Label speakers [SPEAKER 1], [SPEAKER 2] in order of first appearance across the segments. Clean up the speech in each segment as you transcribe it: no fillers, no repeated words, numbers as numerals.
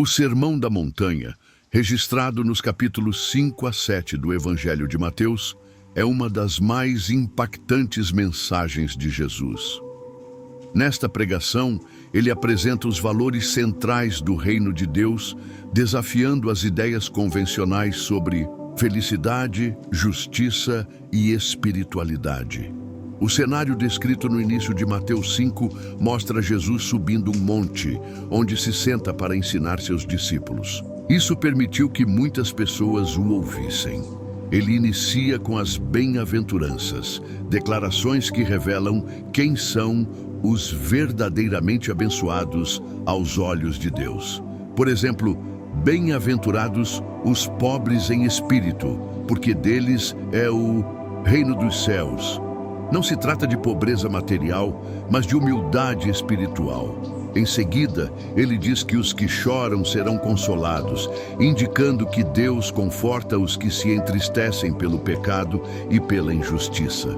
[SPEAKER 1] O Sermão da Montanha, registrado nos capítulos 5 a 7 do Evangelho de Mateus, é uma das mais impactantes mensagens de Jesus. Nesta pregação, ele apresenta os valores centrais do reino de Deus, desafiando as ideias convencionais sobre felicidade, justiça e espiritualidade. O cenário descrito no início de Mateus 5 mostra Jesus subindo um monte, onde se senta para ensinar seus discípulos. Isso permitiu que muitas pessoas o ouvissem. Ele inicia com as bem-aventuranças, declarações que revelam quem são os verdadeiramente abençoados aos olhos de Deus. Por exemplo, bem-aventurados os pobres em espírito, porque deles é o reino dos céus. Não se trata de pobreza material, mas de humildade espiritual. Em seguida, ele diz que os que choram serão consolados, indicando que Deus conforta os que se entristecem pelo pecado e pela injustiça.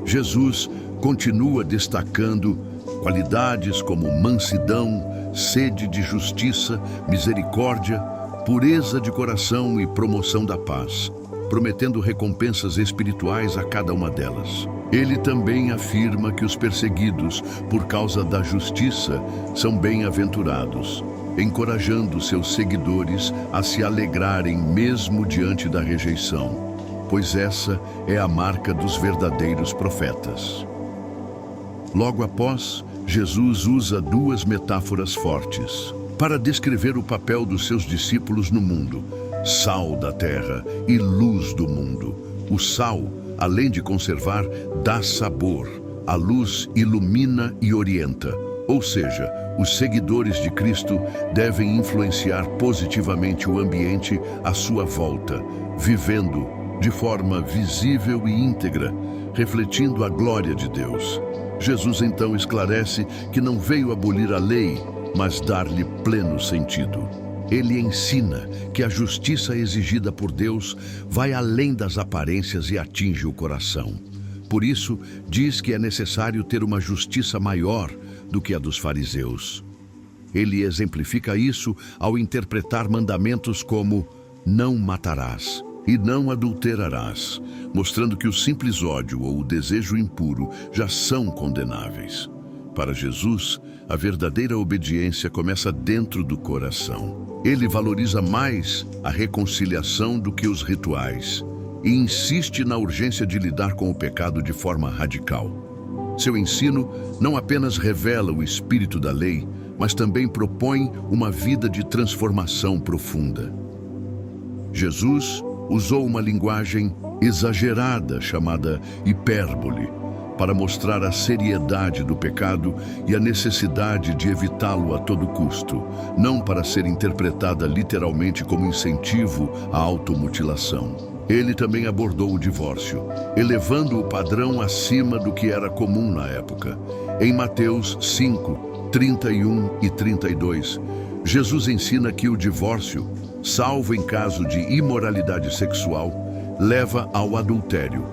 [SPEAKER 1] Jesus continua destacando qualidades como mansidão, sede de justiça, misericórdia, pureza de coração e promoção da paz, prometendo recompensas espirituais a cada uma delas. Ele também afirma que os perseguidos por causa da justiça são bem-aventurados, encorajando seus seguidores a se alegrarem mesmo diante da rejeição, pois essa é a marca dos verdadeiros profetas. Logo após, Jesus usa duas metáforas fortes para descrever o papel dos seus discípulos no mundo: sal da terra e luz do mundo. O sal, além de conservar, dá sabor. A luz ilumina e orienta. Ou seja, os seguidores de Cristo devem influenciar positivamente o ambiente à sua volta, vivendo de forma visível e íntegra, refletindo a glória de Deus. Jesus então esclarece que não veio abolir a lei, mas dar-lhe pleno sentido. Ele ensina que a justiça exigida por Deus vai além das aparências e atinge o coração. Por isso, diz que é necessário ter uma justiça maior do que a dos fariseus. Ele exemplifica isso ao interpretar mandamentos como "não matarás" e "não adulterarás", mostrando que o simples ódio ou o desejo impuro já são condenáveis. Para Jesus, a verdadeira obediência começa dentro do coração. Ele valoriza mais a reconciliação do que os rituais e insiste na urgência de lidar com o pecado de forma radical. Seu ensino não apenas revela o espírito da lei, mas também propõe uma vida de transformação profunda. Jesus usou uma linguagem exagerada chamada hipérbole para mostrar a seriedade do pecado e a necessidade de evitá-lo a todo custo, não para ser interpretada literalmente como incentivo à automutilação. Ele também abordou o divórcio, elevando o padrão acima do que era comum na época. Em Mateus 5, 31 e 32, Jesus ensina que o divórcio, salvo em caso de imoralidade sexual, leva ao adultério,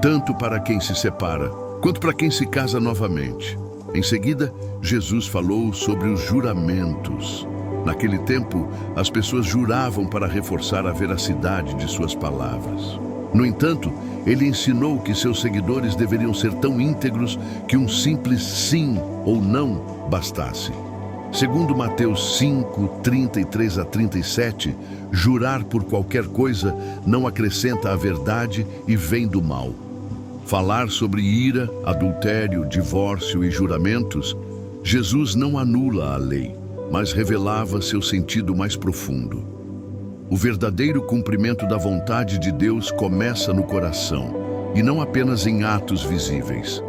[SPEAKER 1] tanto para quem se separa, quanto para quem se casa novamente. Em seguida, Jesus falou sobre os juramentos. Naquele tempo, as pessoas juravam para reforçar a veracidade de suas palavras. No entanto, ele ensinou que seus seguidores deveriam ser tão íntegros que um simples sim ou não bastasse. Segundo Mateus 5, 33 a 37, jurar por qualquer coisa não acrescenta a verdade e vem do mal. Falar sobre ira, adultério, divórcio e juramentos, Jesus não anula a lei, mas revelava seu sentido mais profundo. O verdadeiro cumprimento da vontade de Deus começa no coração, e não apenas em atos visíveis.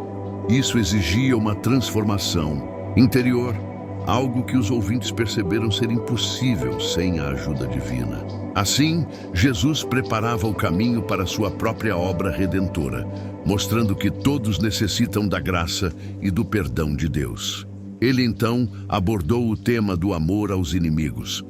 [SPEAKER 1] Isso exigia uma transformação interior, algo que os ouvintes perceberam ser impossível sem a ajuda divina. Assim, Jesus preparava o caminho para sua própria obra redentora, mostrando que todos necessitam da graça e do perdão de Deus. Ele então abordou o tema do amor aos inimigos.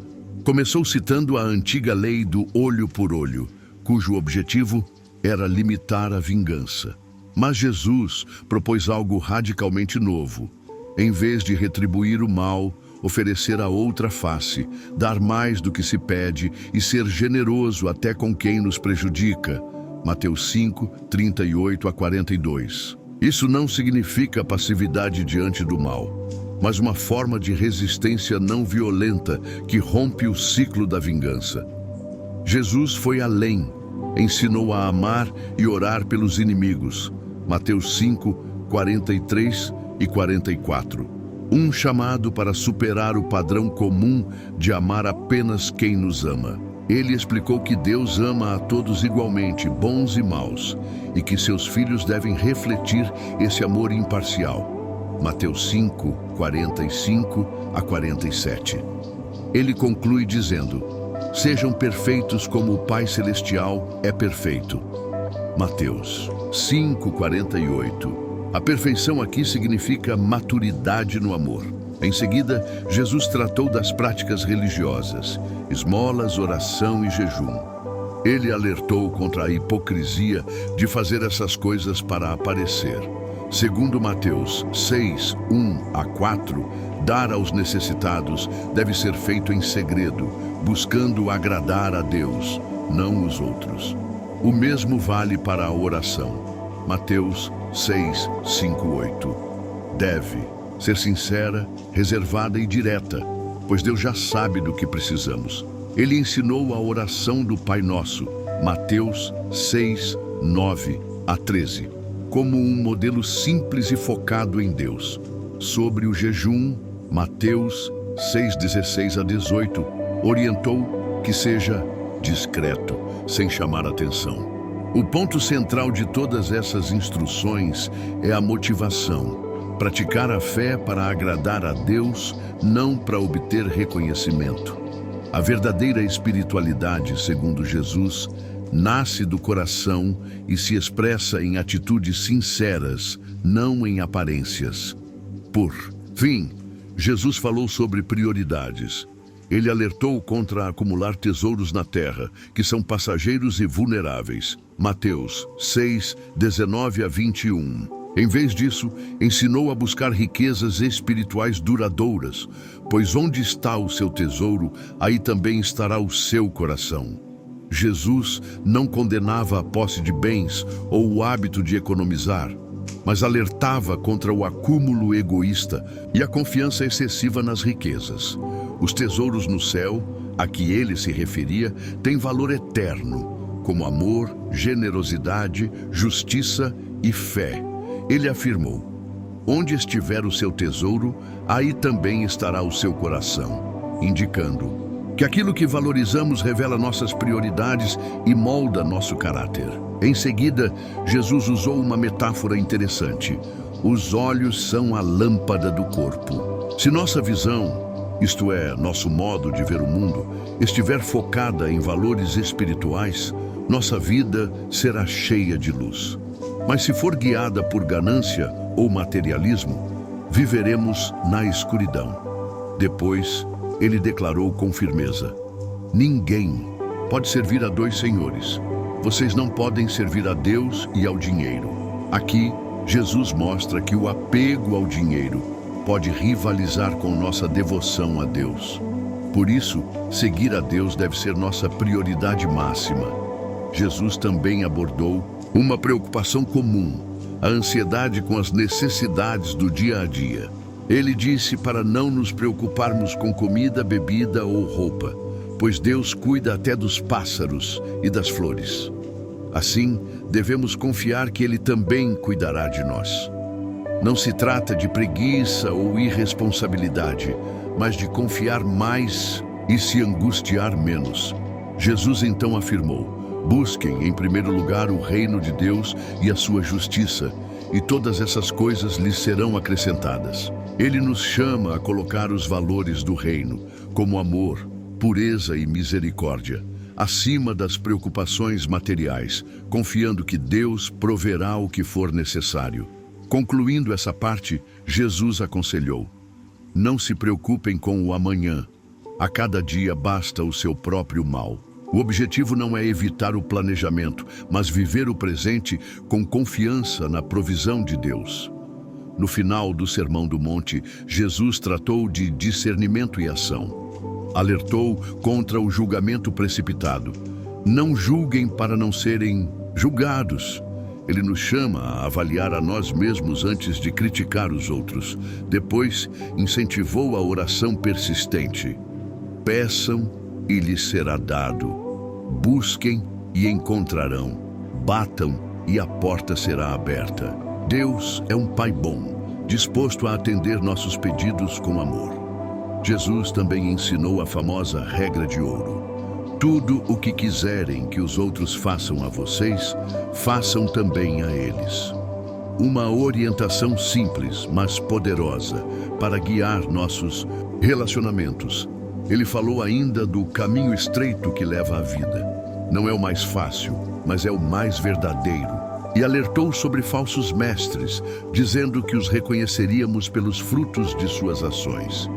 [SPEAKER 1] Começou citando a antiga lei do olho por olho, cujo objetivo era limitar a vingança. Mas Jesus propôs algo radicalmente novo. Em vez de retribuir o mal, oferecer a outra face, dar mais do que se pede e ser generoso até com quem nos prejudica. Mateus 5, 38 a 42. Isso não significa passividade diante do mal, mas uma forma de resistência não violenta que rompe o ciclo da vingança. Jesus foi além, ensinou a amar e orar pelos inimigos. Mateus 5, 43 e 44. Um chamado para superar o padrão comum de amar apenas quem nos ama. Ele explicou que Deus ama a todos igualmente, bons e maus, e que seus filhos devem refletir esse amor imparcial. Mateus 5, 45 a 47. Ele conclui dizendo: sejam perfeitos como o Pai Celestial é perfeito. Mateus 5, 48. A perfeição aqui significa maturidade no amor. Em seguida, Jesus tratou das práticas religiosas, esmolas, oração e jejum. Ele alertou contra a hipocrisia de fazer essas coisas para aparecer. Segundo Mateus 6, 1 a 4, dar aos necessitados deve ser feito em segredo, buscando agradar a Deus, não os outros. O mesmo vale para a oração. Mateus 6, 5, 8. Deve ser sincera, reservada e direta, pois Deus já sabe do que precisamos. Ele ensinou a oração do Pai Nosso, Mateus 6, 9 a 13, como um modelo simples e focado em Deus. Sobre o jejum, Mateus 6, 16 a 18, orientou que seja discreto, sem chamar atenção. O ponto central de todas essas instruções é a motivação. Praticar a fé para agradar a Deus, não para obter reconhecimento. A verdadeira espiritualidade, segundo Jesus, nasce do coração e se expressa em atitudes sinceras, não em aparências. Por fim, Jesus falou sobre prioridades. Ele alertou contra acumular tesouros na terra, que são passageiros e vulneráveis. Mateus 6, 19 a 21. Em vez disso, ensinou a buscar riquezas espirituais duradouras, pois onde está o seu tesouro, aí também estará o seu coração. Jesus não condenava a posse de bens ou o hábito de economizar, mas alertava contra o acúmulo egoísta e a confiança excessiva nas riquezas. Os tesouros no céu, a que ele se referia, têm valor eterno, como amor, generosidade, justiça e fé. Ele afirmou: onde estiver o seu tesouro, aí também estará o seu coração, indicando que aquilo que valorizamos revela nossas prioridades e molda nosso caráter. Em seguida, Jesus usou uma metáfora interessante. Os olhos são a lâmpada do corpo. Se nossa visão, isto é, nosso modo de ver o mundo, estiver focada em valores espirituais, nossa vida será cheia de luz. Mas se for guiada por ganância ou materialismo, viveremos na escuridão. Depois, ele declarou com firmeza: ninguém pode servir a dois senhores. Vocês não podem servir a Deus e ao dinheiro. Aqui, Jesus mostra que o apego ao dinheiro pode rivalizar com nossa devoção a Deus. Por isso, seguir a Deus deve ser nossa prioridade máxima. Jesus também abordou uma preocupação comum, a ansiedade com as necessidades do dia a dia. Ele disse para não nos preocuparmos com comida, bebida ou roupa, pois Deus cuida até dos pássaros e das flores. Assim, devemos confiar que Ele também cuidará de nós. Não se trata de preguiça ou irresponsabilidade, mas de confiar mais e se angustiar menos. Jesus então afirmou: busquem em primeiro lugar o reino de Deus e a sua justiça, e todas essas coisas lhes serão acrescentadas. Ele nos chama a colocar os valores do reino, como amor, pureza e misericórdia, acima das preocupações materiais, confiando que Deus proverá o que for necessário. Concluindo essa parte, Jesus aconselhou: não se preocupem com o amanhã. A cada dia basta o seu próprio mal. O objetivo não é evitar o planejamento, mas viver o presente com confiança na provisão de Deus. No final do Sermão do Monte, Jesus tratou de discernimento e ação. Alertou contra o julgamento precipitado. Não julguem para não serem julgados. Ele nos chama a avaliar a nós mesmos antes de criticar os outros. Depois, incentivou a oração persistente. Peçam e lhes será dado. Busquem e encontrarão. Batam e a porta será aberta. Deus é um Pai bom, disposto a atender nossos pedidos com amor. Jesus também ensinou a famosa regra de ouro. Tudo o que quiserem que os outros façam a vocês, façam também a eles. Uma orientação simples, mas poderosa, para guiar nossos relacionamentos. Ele falou ainda do caminho estreito que leva à vida. Não é o mais fácil, mas é o mais verdadeiro. E alertou sobre falsos mestres, dizendo que os reconheceríamos pelos frutos de suas ações.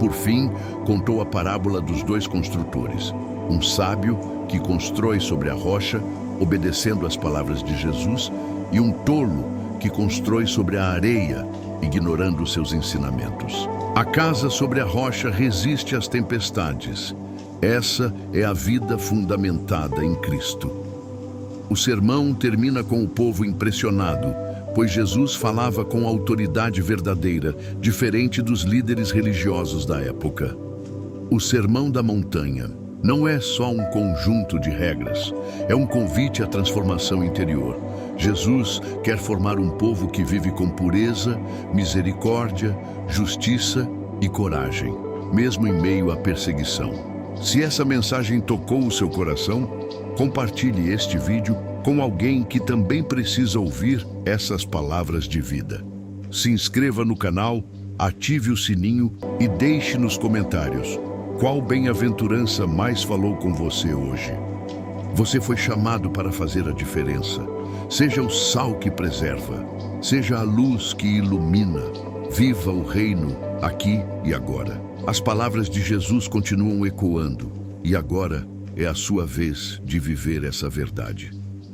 [SPEAKER 1] Por fim, contou a parábola dos dois construtores. Um sábio que constrói sobre a rocha, obedecendo às palavras de Jesus, e um tolo que constrói sobre a areia, ignorando seus ensinamentos. A casa sobre a rocha resiste às tempestades. Essa é a vida fundamentada em Cristo. O sermão termina com o povo impressionado, pois Jesus falava com autoridade verdadeira, diferente dos líderes religiosos da época. O Sermão da Montanha não é só um conjunto de regras, é um convite à transformação interior. Jesus quer formar um povo que vive com pureza, misericórdia, justiça e coragem, mesmo em meio à perseguição. Se essa mensagem tocou o seu coração, compartilhe este vídeo com alguém que também precisa ouvir essas palavras de vida. Se inscreva no canal, ative o sininho e deixe nos comentários qual bem-aventurança mais falou com você hoje. Você foi chamado para fazer a diferença. Seja o sal que preserva, seja a luz que ilumina. Viva o reino aqui e agora. As palavras de Jesus continuam ecoando e agora é a sua vez de viver essa verdade.